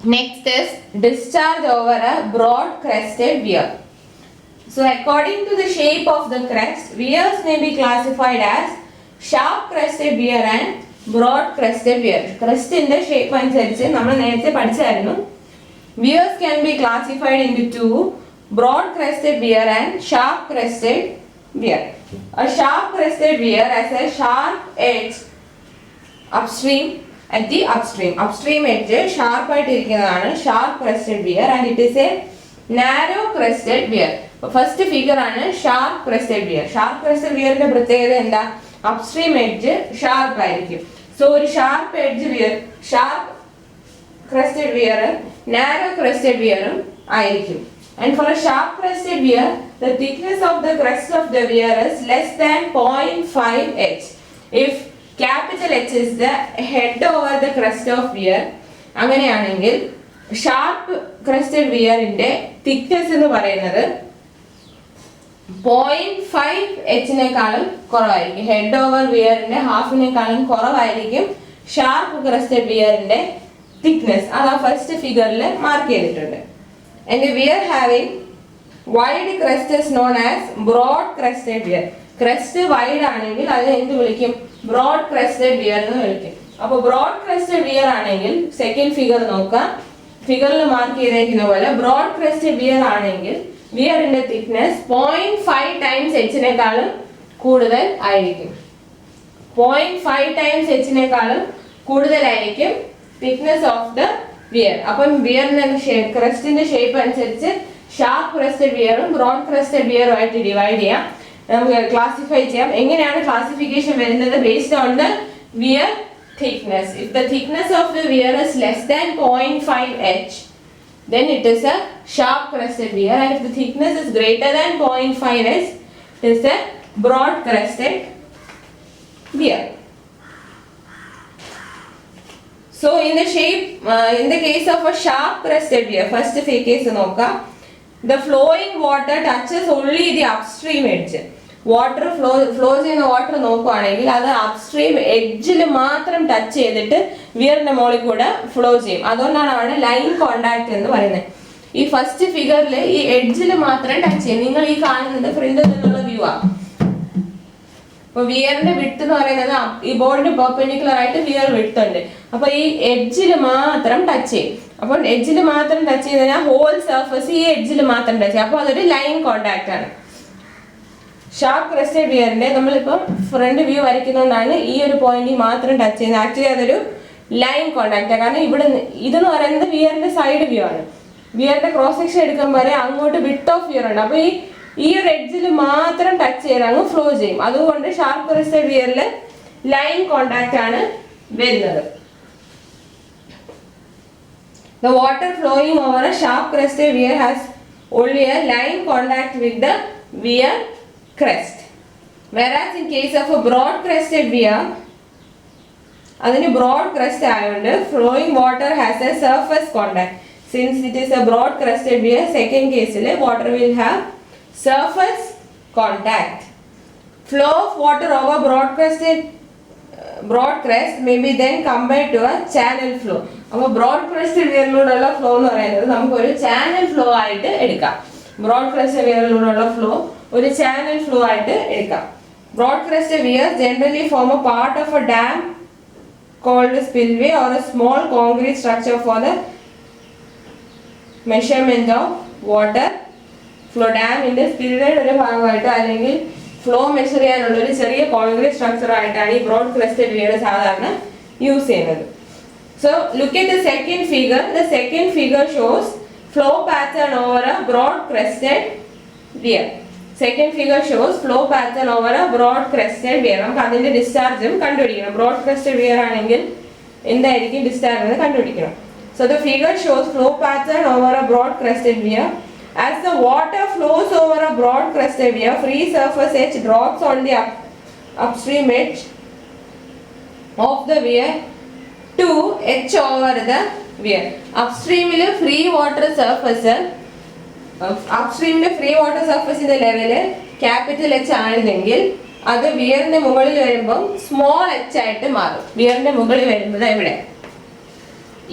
Next is discharge over a broad crested weir. So according to the shape of the crest, weirs may be classified as sharp crested weir and broad crested weir. Crest in the shape അനുസരിച്ച് നമ്മൾ നേരത്തെ പഠിച്ചായിരുന്നു. Weirs can be classified into two, broad crested weir and sharp crested weir. A sharp crested weir has a sharp edge upstream at the upstream edge sharp ആയിട്ട് ഇരിക്കുന്നതാണ് sharp crested weir and it is a narrow crested weir. First figure ആണ് sharp crested weir. Sharp crested വിയറിന്റെ പ്രത്യേകത എന്താ? Upstream edge sharp ആയിരിക്കും. So ഒരു sharp edge weir, sharp crested വിയറും narrow crested വിയറും ആയിരിക്കും. And for a sharp crested weir the thickness of the crest of the weir is less than 0.5 h. If capital H is the head over the crest of weir, അങ്ങനെയാണെങ്കിൽ sharp crested വിയറിന്റെ thickness എന്ന് പറയുന്നത് 0.5 h കുറവായിരിക്കും. Head over വിയറിന്റെ ഹാഫിനേക്കാളും കുറവായിരിക്കും sharp crested വിയറിന്റെ thickness. അത് ആ first ഫിഗറിൽ മാർക്ക് ചെയ്തിട്ടുണ്ട്. And weir having wide crest is known as broad crested weir. Crest wide ആണെങ്കിൽ അതിനെ എന്ത് വിളിക്കും? ബ്രോഡ് ക്രെസ്റ്റഡ് വിയർ എന്ന് വിളിക്കും. അപ്പോൾ ബ്രോഡ് ക്രെസ്റ്റഡ് വിയർ ആണെങ്കിൽ സെക്കൻഡ് ഫിഗർ നോക്കാം. ഫിഗറിൽ മാർക്ക് ചെയ്തേക്കുന്ന പോലെ ബ്രോഡ് ക്രെസ്റ്റഡ് വിയർ ആണെങ്കിൽ വിയറിന്റെ തിക്നെസ് 0.5 ടൈംസ് എച്ചിനേക്കാളും കൂടുതൽ ആയിരിക്കും. 0.5 ടൈംസ് എച്ചിനേക്കാളും കൂടുതലായിരിക്കും തിക്നെസ് ഓഫ് ദ വിയർ. അപ്പം വിയറിന്റെ ക്രെസ്റ്റിന്റെ ഷേപ്പ് അനുസരിച്ച് ഷാർപ്പ് ക്രെസ്റ്റഡ് വിയറും ബ്രോഡ് ക്രെസ്റ്റഡ് വിയറും ആയിട്ട് ഡിവൈഡ് ചെയ്യാം. നമുക്ക് ക്ലാസിഫൈ ചെയ്യാം. എങ്ങനെയാണ് ക്ലാസിഫിക്കേഷൻ വരുന്നത്? Based on the weir thickness. If the thickness of the weir is less than 0.5 h, then it is a sharp crested weir, and if the thickness is greater than 0.5 h, it is a broad crested weir. So in the shape, in the case of a sharp crested weir, first case നോക്ക, the flowing water touches only the upstream edge. Water flow ചെയ്യുന്ന water നോക്കുവാണെങ്കിൽ അത് upstream എഡ്ജിൽ മാത്രം touch ചെയ്തിട്ട് വിയറിന്റെ മുകളിൽ കൂടെ flow ചെയ്യും. അതുകൊണ്ടാണ് അവിടെ ലൈൻ കോണ്ടാക്ട് എന്ന് പറയുന്നത്. ഈ ഫസ്റ്റ് ഫിഗറിൽ ഈ എഡ്ജിൽ മാത്രം ടച്ച് ചെയ്യും. നിങ്ങൾ ഈ കാണുന്നത് ഫ്രണ്ടിൽ നിന്നുള്ള വ്യൂ ആണ്. അപ്പൊ വിയറിന്റെ വിഡ്ത്ത് എന്ന് പറയുന്നത് ഈ ബോർഡിന് പെർപെൻഡിക്കുലർ ആയിട്ട് വിയർ വിഡ്ത്ത് ഉണ്ട്. അപ്പൊ ഈ എഡ്ജിൽ മാത്രം ടച്ച് ചെയ്യും. അപ്പോൾ എഡ്ജിൽ മാത്രം ടച്ച് ചെയ്ത് കഴിഞ്ഞാൽ ഹോൾ സർഫസ് ഈ എഡ്ജിൽ മാത്രം ടച്ച് ചെയ്യും. അപ്പോൾ അതൊരു ലൈൻ കോണ്ടാക്ട് ആണ്. ഷാർപ്പ് ക്രെസ്റ്റഡ് വിയറിന്റെ നമ്മളിപ്പം ഫ്രണ്ട് വ്യൂ വരയ്ക്കുന്നതുകൊണ്ടാണ് ഈ ഒരു പോയിന്റിൽ മാത്രം ടച്ച് ചെയ്യുന്നത്. ആക്ച്വലി അതൊരു ലൈൻ കോണ്ടാക്ട്. കാരണം ഇവിടെ ഇതെന്ന് പറയുന്നത് വിയറിന്റെ സൈഡ് വ്യൂ ആണ്. വിയറിന്റെ ക്രോസ് സെക്ഷൻ എടുക്കുമ്പോൾ വരെ അങ്ങോട്ട് വിഡ്ത്ത് ഓഫ് വിയർ ഉണ്ട്. അപ്പൊ ഈ ഒരു എഡ്ജിൽ മാത്രം ടച്ച് ചെയ്ത് അങ്ങ് ഫ്ലോ ചെയ്യും. അതുകൊണ്ട് ഷാർപ്പ് ക്രെസ്റ്റഡ് വിയറിൽ ലൈൻ കോണ്ടാക്ട് ആണ് വരുന്നത്. The water flowing over a sharp crested weir has only a line contact with the weir crest, whereas in case of a broad crested weir, adinu broad crest ayond flowing water has a surface contact. Since it is a broad crested weir, second case ile water will have surface contact. Flow of water over broad crest may be then compared to a channel flow. അപ്പോൾ broad crested വിയറിലൂടെയുള്ള flow എന്ന് പറയുന്നത് നമുക്ക് ഒരു channel flow ആയിട്ട് എടുക്കാം. Broad crested വിയറിലൂടെയുള്ള flow ഒരു ചാനൽ ഫ്ലോ ആയിട്ട് എടുക്കാം. Broad crested weirs generally form a part of a dam called spillway or a small concrete structure for the measurement of water flow. ഡാമിന്റെ സ്പിൽവേയുടെ ഒരു ഭാഗമായിട്ടോ അല്ലെങ്കിൽ ഫ്ലോ മെഷർ ചെയ്യാനുള്ള ഒരു ചെറിയ കോൺക്രീറ്റ് സ്ട്രക്ചർ ആയിട്ടാണ് ഈ ബ്രോഡ് ക്രെസ്റ്റഡ് വിയർ സാധാരണ യൂസ് ചെയ്യുന്നത്. So look at the second figure. The second figure shows flow pattern over a broad crested weir. Second figure shows flow pattern over a broad crested weir. നമുക്ക് അതിന്റെ ഡിസ്ചാർജും കണ്ടുപിടിക്കണം. Broad crested wear ആണെങ്കിൽ എന്തായിരിക്കും discharge എന്ന് കണ്ടുപിടിക്കണം. So the figure shows flow pattern over a broad crested weir. As the water flows over a broad crested weir, free surface edge drops on the upstream edge of the weir to h over the weir. Upstreamile free water surface ന്റെ level capital H ആണെന്നെങ്കിൽ അത് വിയറിന്റെ മുകളിൽ വരുമ്പോൾ small h ആയിട്ട് മാറും. വിയറിന്റെ മുകളിൽ വരുമ്പോൾ ഇവിടെ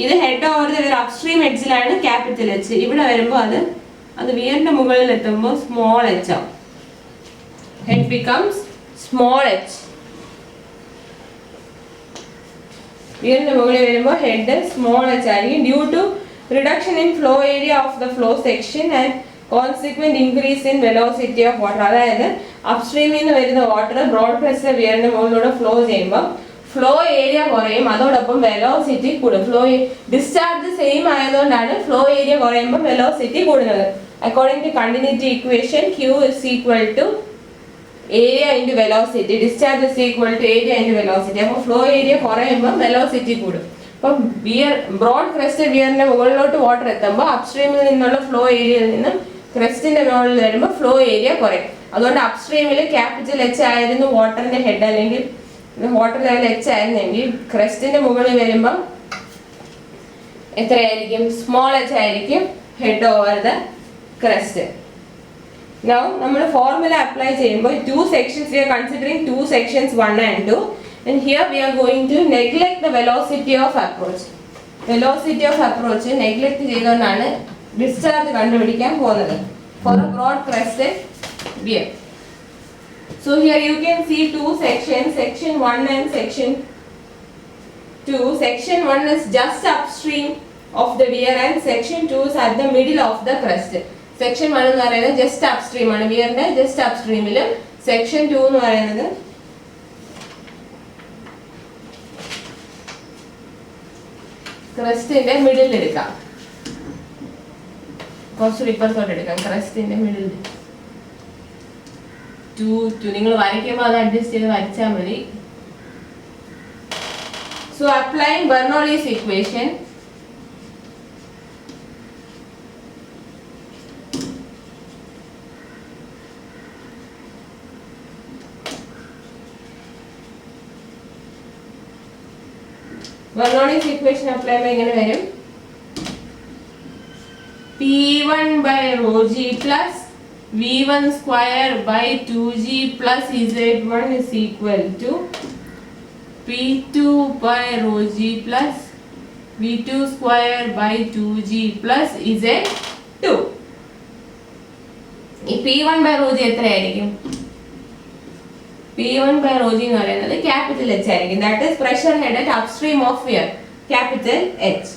ഇത് head over the weir upstream എഡ്ജിലാണ് ക്യാപിറ്റൽ എച്ച്. ഇവിടെ വരുമ്പോൾ അത് വിയറിന്റെ മുകളിൽ എത്തുമ്പോൾ സ്മോൾ എച്ച് ആവും. Head becomes small h. വിയറിന്റെ മുകളിൽ വരുമ്പോൾ ഹെഡ് സ്മോൾ എച്ച് ആയിരിക്കും. Due to reduction in flow area of the flow section and consequent increase in velocity of water. അതായത് അപ്സ്ട്രീമിൽ നിന്ന് വരുന്ന വാട്ടർ ബ്രോഡ് ക്രെസ്റ്റഡ് വിയറിന്റെ മുകളിലൂടെ ഫ്ലോ ചെയ്യുമ്പോൾ ഫ്ലോ ഏരിയ കുറയും, അതോടൊപ്പം വെലോസിറ്റി കൂടും. ഡിസ്ചാർജ് സെയിം ആയതുകൊണ്ടാണ് ഫ്ലോ ഏരിയ കുറയുമ്പോൾ വെലോസിറ്റി കൂടുന്നത്. According to continuity equation Q is equal to area into velocity. Discharge is equal to area into velocity. അപ്പോൾ ഫ്ലോ ഏരിയ കുറയുമ്പോൾ വെലോസിറ്റി കൂടും. അപ്പം ബ്രോഡ് ക്രെസ്റ്റഡ് വിയറിന്റെ മുകളിലോട്ട് വാട്ടർ എത്തുമ്പോൾ അപ്സ്ട്രീമിൽ നിന്നുള്ള ഫ്ലോ ഏരിയയിൽ നിന്നും ക്രെസ്റ്റിന്റെ മുകളിൽ വരുമ്പോൾ ഫ്ലോ ഏരിയ കുറയും. അതുകൊണ്ട് അപ്സ്ട്രീമിൽ ക്യാപിറ്റൽ എച്ച് ആയിരുന്നു വാട്ടറിന്റെ ഹെഡ്, അല്ലെങ്കിൽ വാട്ടർ ലെവൽ എച്ച് ആയിരുന്നെങ്കിൽ ക്രെസ്റ്റിന്റെ മുകളിൽ വരുമ്പോൾ എത്രയായിരിക്കും? സ്മോൾ എച്ച് ആയിരിക്കും head over the crest. Now നമ്മൾ ഫോർമുല അപ്ലൈ ചെയ്യുമ്പോൾ two sections, we are considering two sections 1 and 2, and here we are going to neglect the velocity of approach. Velocity of approach neglect ചെയ്തുകൊണ്ടാണ് discharge കണ്ടുപിടിക്കാൻ പോകുന്നത് for a broad crested weir. So here you can see two sections, section 1 and section 2. Section 1 is just upstream of the weir and section 2 is at the middle of the crest. Section 1 എന്ന് പറയുന്നത് just upstream ആണ്, വിയറിന്റെ just അപ്സ്ട്രീമിലും. Section 2 എന്ന് പറയുന്നത് ക്രസ്റ്റിന്റെ middle എടുക്കാം, കുറച്ചുകൂടി ഇപ്പുറത്തോട്ട് എടുക്കാം. ക്രസ്റ്റിന്റെ middle നിങ്ങൾ വരയ്ക്കുമ്പോൾ അത് അഡ്ജസ്റ്റ് ചെയ്ത് വരച്ചാൽ മതി. So applying Bernoulli's equation, Bernoulli's equation apply by ഇങ്ങനെ വരും. P1 by rho g plus V1 square by 2g plus Z1 is equal to P2 by rho g plus V2 square by 2g plus Z2. ഈ P1 by rho g എത്രയായിരിക്കും? P1 by rho g എന്ന് പറയുന്നത് capital H ആയിരിക്കും. That is pressure head at upstream of weir, capital H.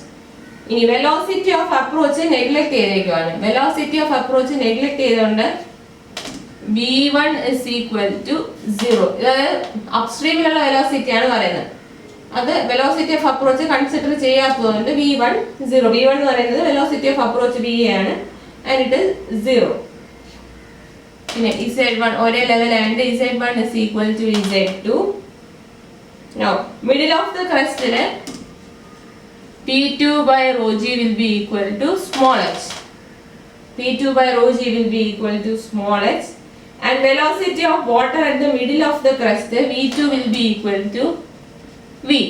ഇനി velocity of approach neglect ചെയ്തേക്കുവാണ്. Velocity of approach neglect ചെയ്തുകൊണ്ട് V1 is equal to 0. അതായത് അപ്സ്ട്രീമിലുള്ള velocity ആണ് പറയുന്നത്. അത് വെലോസിറ്റി ഓഫ് അപ്രോച്ച് കൺസിഡർ ചെയ്യാത്തതുകൊണ്ട് V1 0. V1 എന്ന് പറയുന്നത് വെലോസിറ്റി ഓഫ് അപ്രോച്ച് V ആണ്, ആൻഡ് ഇറ്റ് ഇസ് 0. പിന്നെ Z1 ഒരേ ലെവൽ ആയതുകൊണ്ട് Z1 is equal to Z2. Now middle of the crest P2 by rho g will be equal to small h. P2 by rho g will be equal to small h, and velocity of water at the middle of the crest V2 will be equal to V.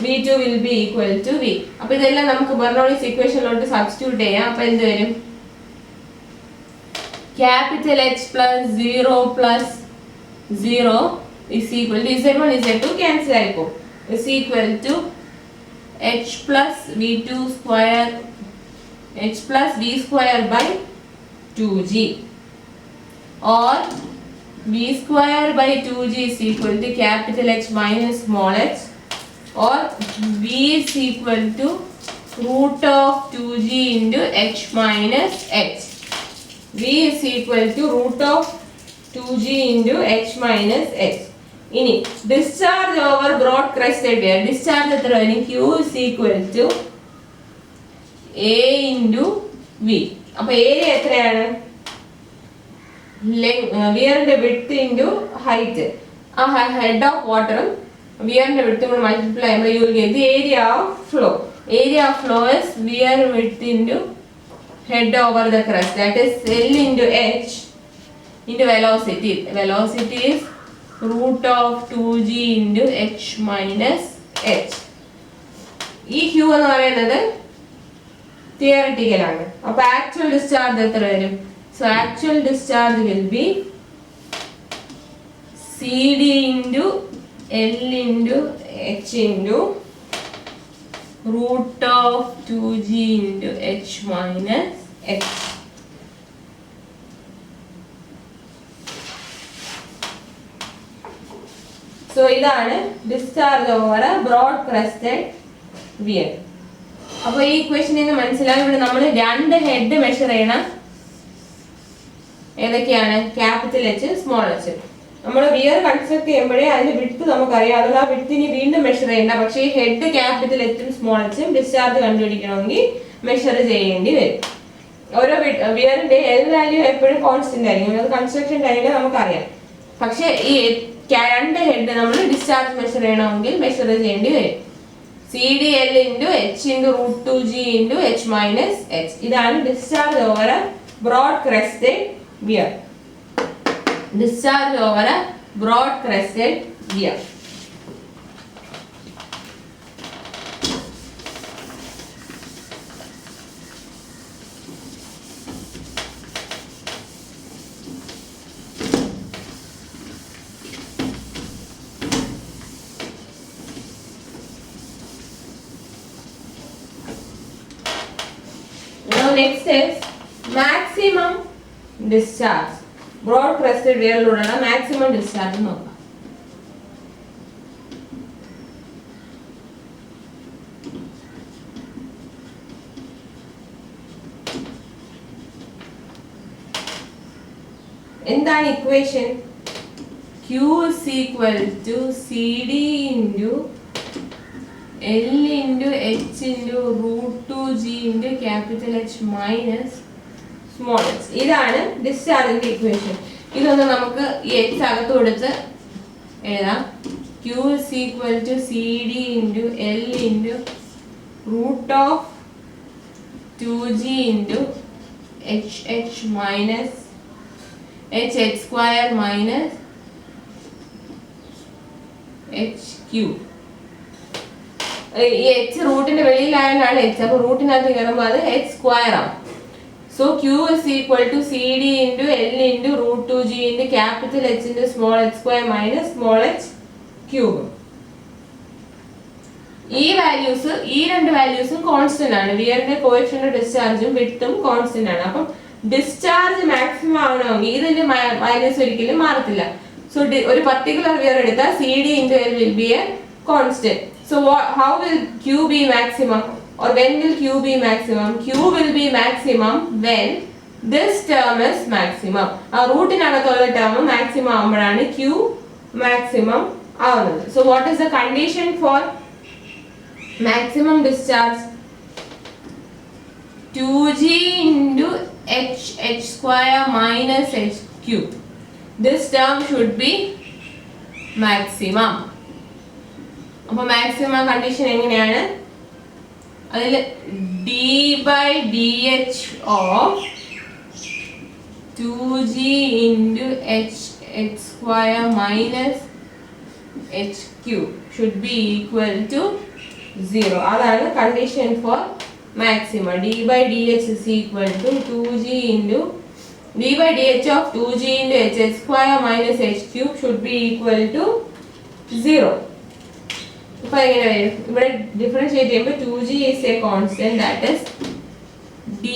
V2 will be equal to V. അപ്പോൾ ഇതെല്ലാം നമുക്ക് Bernoulli's ഇക്വേഷനിലോട്ട് substitute ചെയ്യാം. അപ്പോൾ എന്ത് വരും? Capital H plus 0 plus 0 is equal to Z1 Z2 cancel ആയിപ്പോ, is equal to H plus V2 square, H plus V square by 2G, or V square by 2G is equal to capital H minus small h, or V is equal to root of 2G into H minus H. V is equal to root of 2G into H minus H. ഇനി discharge over broad crested weir, discharge എത്ര വരും? Q is equal to A into V. അപ്പോൾ area എത്രയാണ്? വിയറിന്റെ width into height. ആ head of വാട്ടറും വിയറിന്റെ width കൂടെ multiply ചെയ്യുമ്പോൾ you will get the area of flow. Area of flow is weir width into head over the crest, that is L into H into velocity. Velocity is root of 2G into H minus H. ഈ Q എന്ന് പറയുന്നത് theoretical ആണ്. അപ്പോൾ actual discharge എത്ര വരും? So actual discharge will be CD into L into H into root of 2g into h minus h. So ഇതാണ് discharge over a broad crested weir. അപ്പോൾ ഈ ഇക്വേഷനിൽ നിന്ന് മനസ്സിലായി ഇവിടെ നമ്മൾ രണ്ട് ഹെഡ് മെഷർ ചെയ്യണം. ഏതൊക്കെയാണ്? Capital H, small H. നമ്മൾ വിയർ കൺസ്ട്രക്ട് ചെയ്യുമ്പോഴേ അതിന്റെ വിഡ്ത്ത് നമുക്കറിയാം. അതുകൊണ്ട് ആ വിഡ്ത്തിനി വീണ്ടും മെഷർ ചെയ്യണ്ട. പക്ഷേ ഈ ഹെഡ് ക്യാപിറ്റൽ എച്ചും സ്മോൾ എച്ചും ഡിസ്ചാർജ് കണ്ടുപിടിക്കണമെങ്കിൽ മെഷർ ചെയ്യേണ്ടി വരും. ഓരോ വിയറിന്റെ എൽ വാല്യൂ എപ്പോഴും കോൺസ്റ്റന്റ് ആയിരിക്കും. അത് കൺസ്ട്രക്ഷൻ ടൈമിൽ നമുക്കറിയാം. പക്ഷേ ഈ രണ്ട് ഹെഡ് നമ്മൾ ഡിസ്ചാർജ് മെഷർ ചെയ്യണമെങ്കിൽ മെഷർ ചെയ്യേണ്ടി വരും. CDL into h into root 2g into h minus h. ഇതാണ് discharge over a broad crested weir. Discharge over a broad crested weir. Now next is maximum discharge. Broad crested weir ലൂടെയുള്ള maximum discharge നോക്കാം. എന്താണ് equation? Q is equal to CD into L into H into root 2G into capital H minus small h. ഇതാണ് ഡിസ്ചാർജിന്റെ equation. ഇതൊന്ന് നമുക്ക് ഈ h അകത്ത് കൊടുത്ത് എഴുതാം. Q is equal to CD into L into root of 2G into h minus h square minus h cube. ഈ h റൂട്ടിന്റെ വെളിയിലായാലാണ് h. അപ്പോൾ റൂട്ടിനകത്ത് കയറുമ്പോൾ അത് h സ്ക്വയർ ആവും. So Q is equal to CD into L into root 2G into capital H into small h square minus small h cube. ഈ values, ഈ രണ്ട് വാല്യൂസും constant ആണ്. വിയറിന്റെ coefficient ഡിസ്ചാർജും വിഡ്ത്തും constant ആണ്. അപ്പം ഡിസ്ചാർജ് മാക്സിമം ആവണമെങ്കിൽ ഇതിന്റെ വാല്യൂസ് ഒരിക്കലും മാറത്തില്ല. സോ ഒരു പർട്ടിക്കുലർ വിയർ എടുത്താൽ CD into L will be a constant. So how will Q be maximum? Or when will Q be maximum? Q will be maximum when this term is maximum. ആ റൂട്ടിനകത്തുള്ള term maximum ആവുമ്പോഴാണ് Q maximum ആവുന്നത്. So what is the condition for maximum discharge? 2G into h square minus h cube. This term should be maximum. അപ്പോൾ maximum condition എങ്ങനെയാണ്? അതിൽ d by dh of 2g into h square minus h cube should be equal to 0. അതാണ് condition for maximum. d by dh is equal to 2g into d by dh of 2g into h square minus h cube should be equal to 0. ഇപ്പോൾ എങ്ങനെ വരും? ഇവിടെ differentiate ചെയ്യുമ്പോൾ 2g is a constant, that is d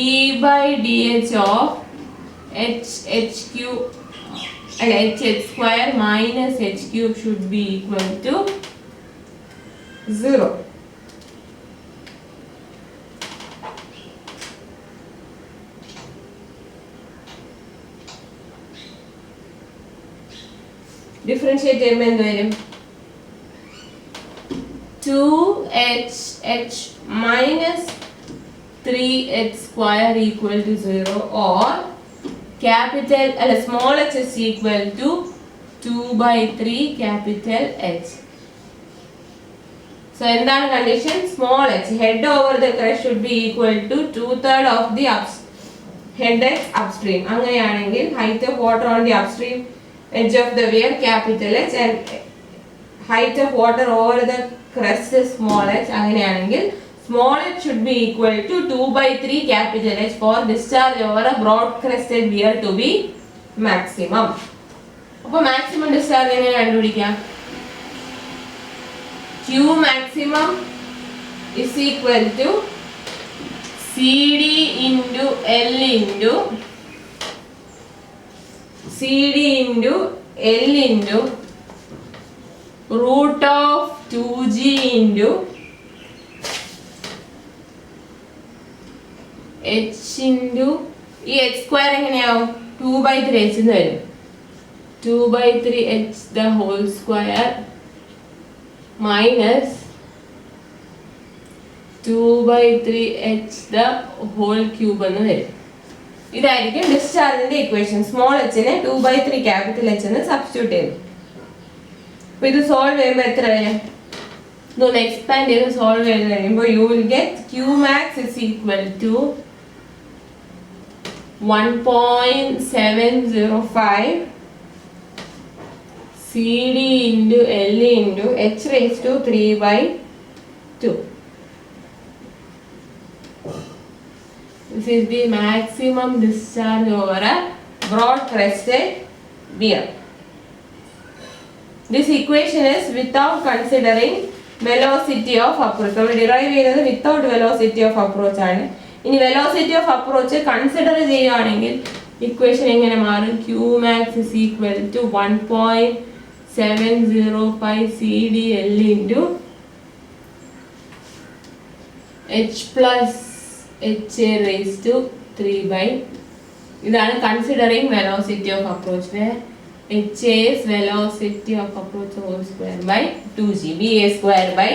by dh of h cube and h square minus h cube should be equal to 0. Differentiate ചെയ്യുമ്പോൾ എന്ത് വരും? 2h minus 3h square equal to 0 or small h is equal to 2 by 3 capital H. So എന്താണ് condition? Small h head over the crest should be equal to 2/3 of the head edge upstream. അങ്ങനെയാണെങ്കിൽ height of water on the upstream edge of the weir capital H and height of water over the crest is small h. അങ്ങനെയാണെങ്കിൽ small h should be equal to 2 by 3 capital H for discharge over a broad crested weir to be maximum. അപ്പോൾ maximum discharge എങ്ങനെ കണ്ടുപിടിക്കാം? Q maximum is equal to CD into L into root of 2G into H into ഈ h square എങ്ങനെയാവും 2/3 h എന്ന് വരും 2/3 h the whole square minus 2/3 h the whole cube എന്ന് വരും. ഇതായിരിക്കും ഡിസ്ചാർജിന്റെ equation. Small എച്ചിനെ 2/3 capital H എന്ന് substitute ചെയ്തു. അപ്പോൾ ഇത് സോൾവ് ചെയ്യുമ്പോൾ എത്ര വരും? ഇതൊന്ന് എക്സ്പാൻഡ് ചെയ്ത് സോൾവ് ചെയ്ത് കഴിയുമ്പോൾ you will get Q max is equal to 1.705 CD into L into H raised to 3/2. This is the maximum discharge over a broad crested beer. This equation is without considering velocity of approach. So we derive ചെയ്തത് without velocity of approach ആണ്. ഇനി velocity of approach consider ചെയ്യുകയാണെങ്കിൽ equation എങ്ങനെ മാറും? Q max is equal to 1.705 CDL into H plus HA raised to 3/2. ഇതാണ് considering velocity of approach. HA is velocity of approach whole square by 2g. BA square by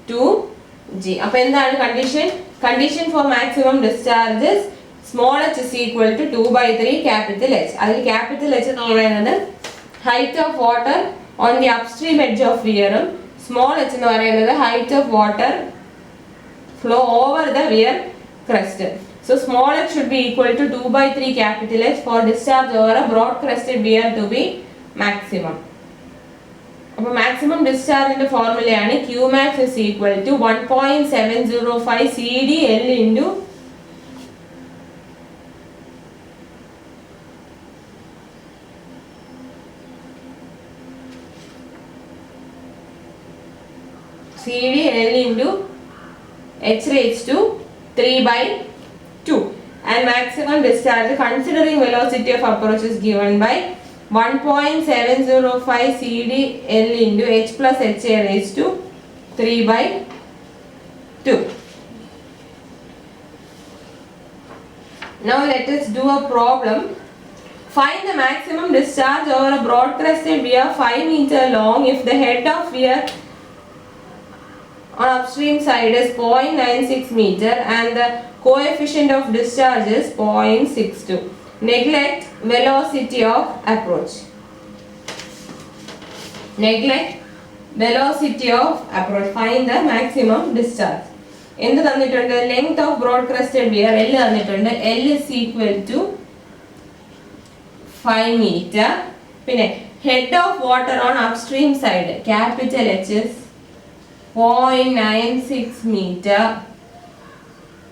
2g. അപ്പോൾ എന്താണ് condition? Condition for maximum discharge is small h is equal to 2/3 capital h. അതിൽ capital h എന്ന് പറയുന്നത് height of water on the upstream edge of വിയറും small h എന്ന് പറയുന്നത് height of water flow over the weir crest. So small h should be equal to 2/3 capital H for discharge over a broad crested weir to be maximum. അപ്പോൾ maximum discharge ന്റെ ഫോർമുലയാണ് Q max is equal to 1.705 CDL into CDL into H raised to 3/2 and maximum discharge considering velocity of approach is given by 1.705 CDL into H plus HA raised to 3/2. Now let us do a problem. Find the maximum discharge over a broad crested weir 5 meters long if the head of weir on upstream side is 0.96 meter and the coefficient of discharge is 0.62. Neglect velocity of approach. Neglect velocity of approach. Find the maximum discharge. എന്ത് തന്നിട്ടുണ്ട്? Length of broad crested weir L തന്നിട്ടുണ്ട്. L is equal to 5 meter. പിന്നെ head of water on upstream side capital H is 0.96 meter.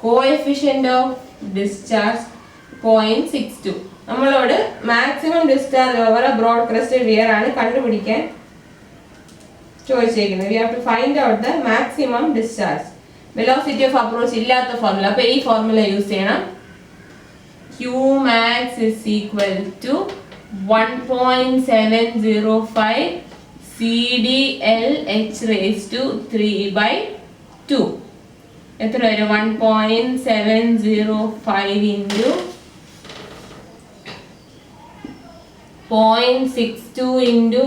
Coefficient of discharge 0.62. നമ്മളോട് maximum discharge over a broad crested weir ആണ് കണ്ടുപിടിക്കാൻ ചോദിച്ചേക്കുന്നത്. We have to find out the maximum discharge. Velocity of approach ഇല്ലാത്ത formula. അപ്പോൾ ഈ formula use ചെയ്യണം. Q max is equal to 1.705 CDL H raised to 3/2. എത്ര വരും? 1.705 into 0.62 into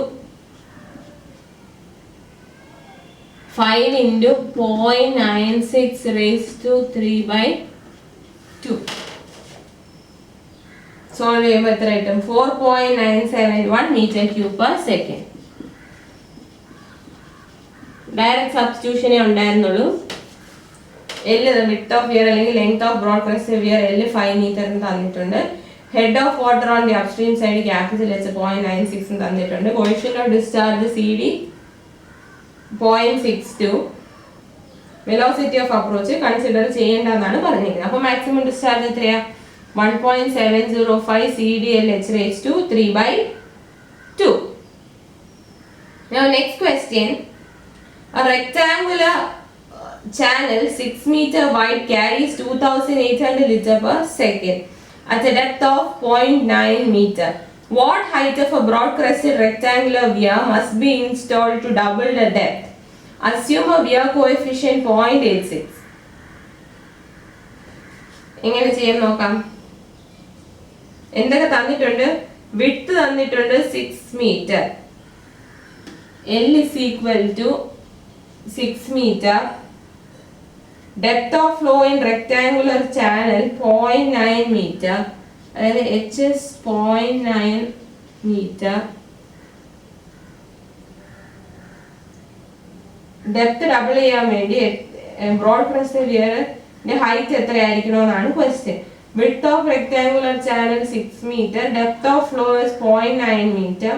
5 into 0.96 raised to 3/2. Solve ചെയ്യുമ്പോൾ എത്ര കിട്ടും? 4.971 meter cube per second. Direct സബ്സ്റ്റിറ്റ്യൂഷനേ ഉണ്ടായിരുന്നുള്ളൂ. L width of weir അല്ലെങ്കിൽ length of broad crested weir L 5 meter എന്ന് തന്നിട്ടുണ്ട്. Head of water on the upstream side capital H 0.96 എന്ന് തന്നിട്ടുണ്ട്. Coefficient of discharge CD 0.62. Velocity of approach consider ചെയ്യേണ്ടതെന്നാണ് പറഞ്ഞിരിക്കുന്നത്. അപ്പോൾ മാക്സിമം ഡിസ്ചാർജ് എത്രയാ? 1.705 CDL H raised to 3/2. Now next question. A rectangular channel 6 meter wide carries 2800 liter per second at a depth of 0.9 meter. What height of a broad crested rectangular weir must be installed to double the depth? Assume a weir coefficient 0.86. എങ്ങനെ ചെയ്യാൻ നോക്കാം. എന്തൊക്കെ തന്നിട്ടുണ്ട്? Width തന്നിട്ടുണ്ട് 6 meter. L is equal to 6 meter. Depth of flow in rectangular channel 0.9 meter. അതായത് H is 0.9 meter. Depth double ചെയ്യാൻ വേണ്ടി broad crested വിയറിന്റെ ഹൈറ്റ് എത്രയായിരിക്കണമെന്നാണ് question. width of rectangular channel 6 meter, depth of flow is 0.9 meter,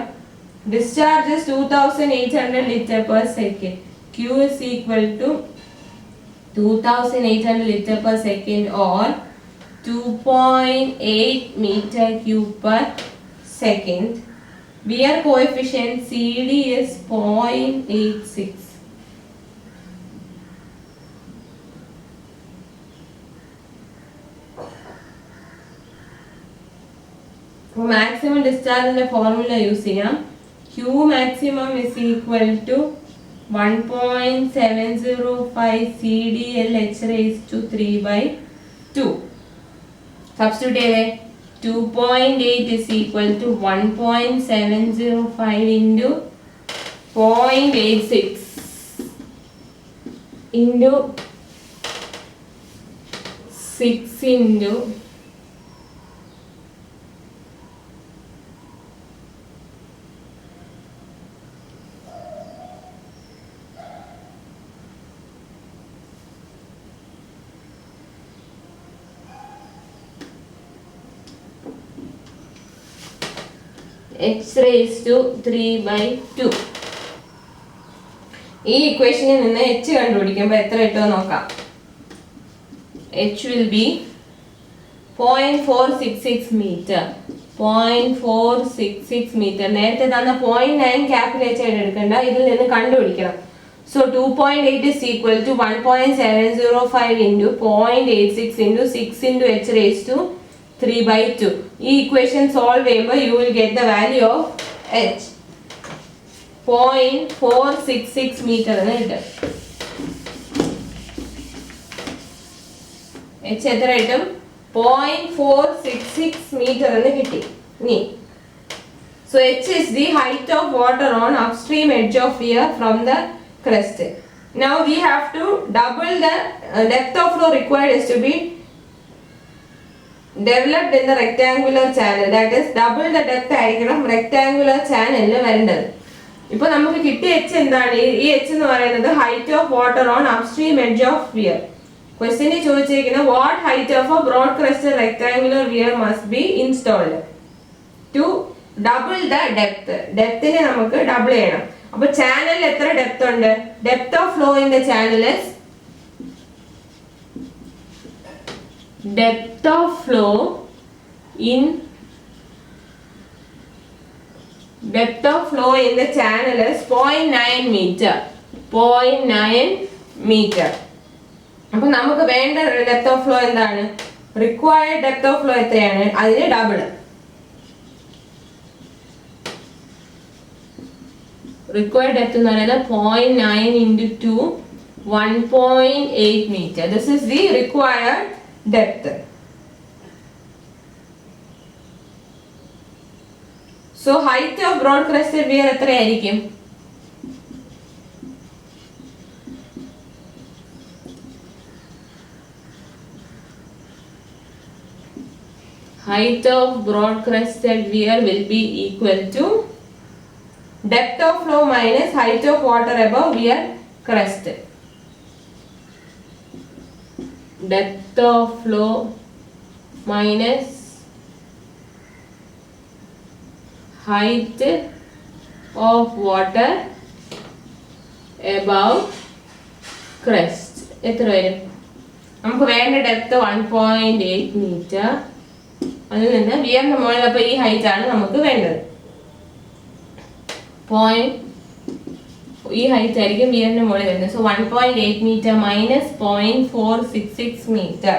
discharge is 2800 liter per second. Q is equal to 2800 liter per second or 2.8 meter cube per second. Weir coefficient CD is 0.86. Maximum discharge in the formula use ചെയ്യാം. Q maximum is equal to 1.705 CDL H raised to 3/2. Substitute ചെയ്തേ. 2.8 is equal to 1.705 into 0.86 into 6 into H raised to 3/2. ഈ ഇക്വേഷനിൽ നിന്ന് H കണ്ടുപിടിക്കുമ്പോൾ എത്ര കിട്ടുമെന്ന് നോക്കാം. H will be 0.466 meter. 0.466 meter. നേരത്തെ തന്ന 0.9 കാൽക്കുലേറ്റ് ചെയ്ത് എടുക്കണ്ട, ഇതിൽ നിന്ന് കണ്ടുപിടിക്കണം. So 2.8 is equal to 1.705 into 0.86 into 6 into H raised to 3/2. ഈ equation solve ചെയ്യുമ്പോൾ you will get the value of H 0.466 meter എന്ന് കിട്ടും. H എത്ര കിട്ടും? 0.466 meter എന്ന് കിട്ടി. ഇനി so H is the height of water on upstream edge of weir from the crest. Now we have to double the depth of flow required is to be developed in the rectangular channel, that is double the depth ആയിരിക്കണം rectangular channel വരേണ്ടത്. ഇപ്പോൾ നമുക്ക് കിട്ടിയ H എന്താണ്? ഈ H എന്ന് പറയുന്നത് height of water on upstream edge of weir. ക്വസ്റ്റ്യനിൽ ചോദിച്ചിരിക്കുന്നത് what height of a broad crested rectangular weir must be installed to double the depth. ഡെപ്തിനെ നമുക്ക് ഡബിൾ ചെയ്യണം. അപ്പോൾ ചാനലിൽ എത്ര ഡെപ്ത് ഉണ്ട്? Depth of flow in the channel is depth of flow in the channel is 0.9 meter. 0.9 meter. അപ്പോൾ നമുക്ക് വേണ്ട depth of flow എന്താണ്? required depth of flow എത്രയാണ്? അതിനെ ഡബിൾ. required depth എന്ന് പറയുന്നത് 0.9 into 2 1.8 meter. This is the required depth. So height of broad crested weir എത്രയായിരിക്കും? Height of broad crested weir will be equal to depth of flow minus height of water above weir crest. Depth of flow minus height of water above crest. എത്ര വരും? നമുക്ക് വേണ്ട depth 1.8 metre. അതിൽ നിന്ന് വിയറിന്റെ മുകളിൽ അപ്പോൾ ഈ ഹൈറ്റ് ആണ് നമുക്ക് വേണ്ടത്. ഈ ഹൈറ്റ് ആയിരിക്കും വിയറിന്റെ മുകളിൽ വരുന്നത്. So 1.8 metre minus 0.466 metre,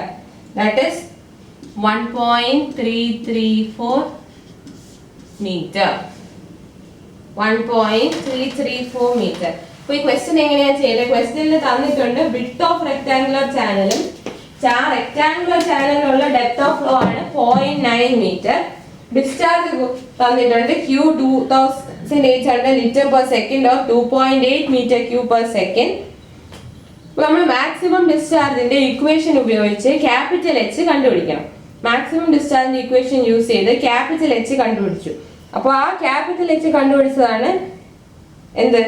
that is 1.334 metre. 1.334 metre. അപ്പോൾ ഈ ക്വസ്റ്റ്യൻ എങ്ങനെയാണ് ചെയ്തത്? ക്വസ്റ്റ്യനിൽ തന്നിട്ടുണ്ട് വിഡ്ത്ത് ഓഫ് റെക്ടാങ്കുലർ ചാനലും റെക്ടാങ്കുലർ ചാനലിലുള്ള ഡെപ്ത് ഓഫ് ഫ്ലോ ആണ് 0.9 മീറ്റർ. ഡിസ്ചാർജ് തന്നിട്ടുണ്ട് Q 2800 litre per second or 2.8 metre cube per second. നമ്മൾ മാക്സിമം ഡിസ്ചാർജിന്റെ ഇക്വേഷൻ ഉപയോഗിച്ച് ക്യാപിറ്റൽ H കണ്ടുപിടിക്കണം. മാക്സിമം ഡിസ്ചാർജിന്റെ ഇക്വേഷൻ യൂസ് ചെയ്ത് ക്യാപിറ്റൽ H കണ്ടുപിടിച്ചു. അപ്പോൾ ആ ക്യാപിറ്റൽ H കണ്ടുപിടിച്ചതാണ് എന്ത്?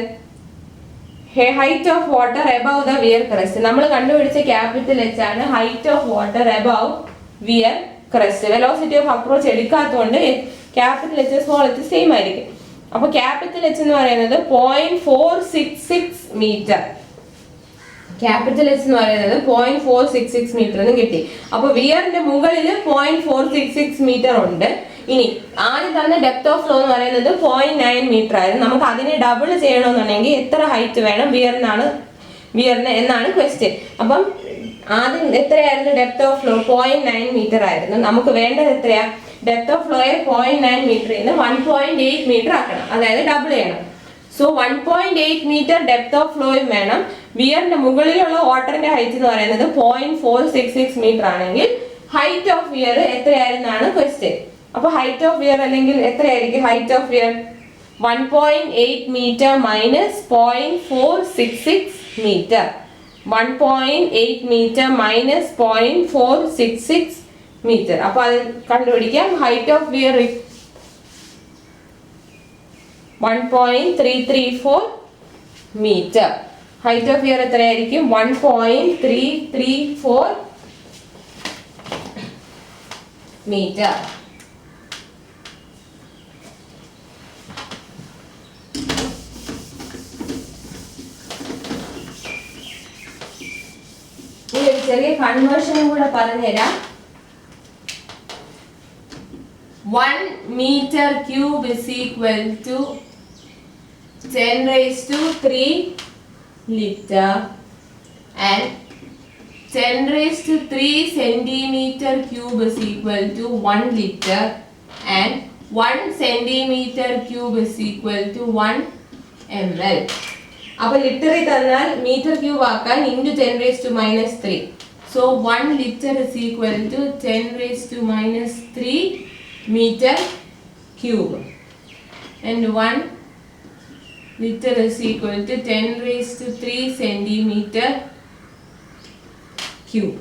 Height of water above the weir crest. നമ്മൾ കണ്ടുപിടിച്ച ക്യാപിറ്റൽ H ആണ് height of water above weir crest. Velocity of approach എടുക്കാത്തതുകൊണ്ട് capital H small h same ആയിരിക്കും. അപ്പോൾ ക്യാപിറ്റൽ H എന്ന് പറയുന്നത് 0.466 മീറ്റർ. ക്യാപിറ്റൽ H എന്ന് പറയുന്നത് 0.466 മീറ്റർ എന്ന് കിട്ടി. അപ്പോൾ വിയറിന്റെ മുകളിൽ 0.466 മീറ്റർ ഉണ്ട്. ഇനി ആദ്യം തന്നെ ഡെപ്ത് ഓഫ് ഫ്ലോ എന്ന് പറയുന്നത് 0.9 മീറ്റർ ആയിരുന്നു. നമുക്ക് അതിനെ ഡബിൾ ചെയ്യണമെന്നുണ്ടെങ്കിൽ എത്ര ഹൈറ്റ് വേണം വിയറിന് എന്നാണ് ക്വസ്റ്റ്യൻ. അപ്പം ആദ്യം എത്രയായിരുന്നു ഡെപ്ത് ഓഫ് ഫ്ലോ? 0.9 മീറ്റർ ആയിരുന്നു. നമുക്ക് വേണ്ടത് എത്രയാ? ഡെപ്ത് ഓഫ് ഫ്ലോയെ 0.9 മീറ്ററിൽ നിന്ന് 1.8 മീറ്റർ ആക്കണം, അതായത് ഡബിൾ ചെയ്യണം. സോ 1.8 മീറ്റർ ഡെപ്ത് ഓഫ് ഫ്ലോയും വേണം. വിയറിന്റെ മുകളിലുള്ള വാട്ടറിന്റെ ഹൈറ്റ് എന്ന് പറയുന്നത് 0.466 മീറ്റർ ആണെങ്കിൽ ഹൈറ്റ് ഓഫ് വിയർ എത്രയായിരുന്നാണ് ക്വസ്റ്റ്യൻ. അപ്പോൾ ഹൈറ്റ് ഓഫ് വിയർ അല്ലെങ്കിൽ എത്രയായിരിക്കും height of weir? 1.8 metre minus 0.466 metre. 1.8 metre minus 0.466 metre. അപ്പോൾ അത് കണ്ടുപിടിക്കാം. Height of weir 1.334 metre. Height of weir എത്രയായിരിക്കും? 1.334 മീറ്റർ. ചെറിയ കൺവേർഷനും കൂടെ പറഞ്ഞുതരാം. 1 meter cube is equal to 10 raised to 3 liter and 10 raised to 3 centimeter cube is equal to 1 liter and 1 centimeter cube is equal to 1 ml. അപ്പോൾ ലിറ്ററിൽ തന്നാൽ metre cube ആക്കാൻ into 10 raised to minus 3. So 1 liter is equal to 10 raised to minus 3 meter cube and 1 liter is equal to 10 raised to 3 centimeter cube.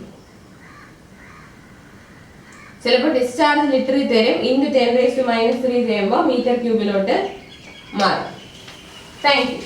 ചിലപ്പോൾ discharge ലിറ്ററിൽ തരും, into 10 raised to minus 3 ചെയ്യുമ്പോൾ metre ക്യൂബിലോട്ട് മാറും. Thank you.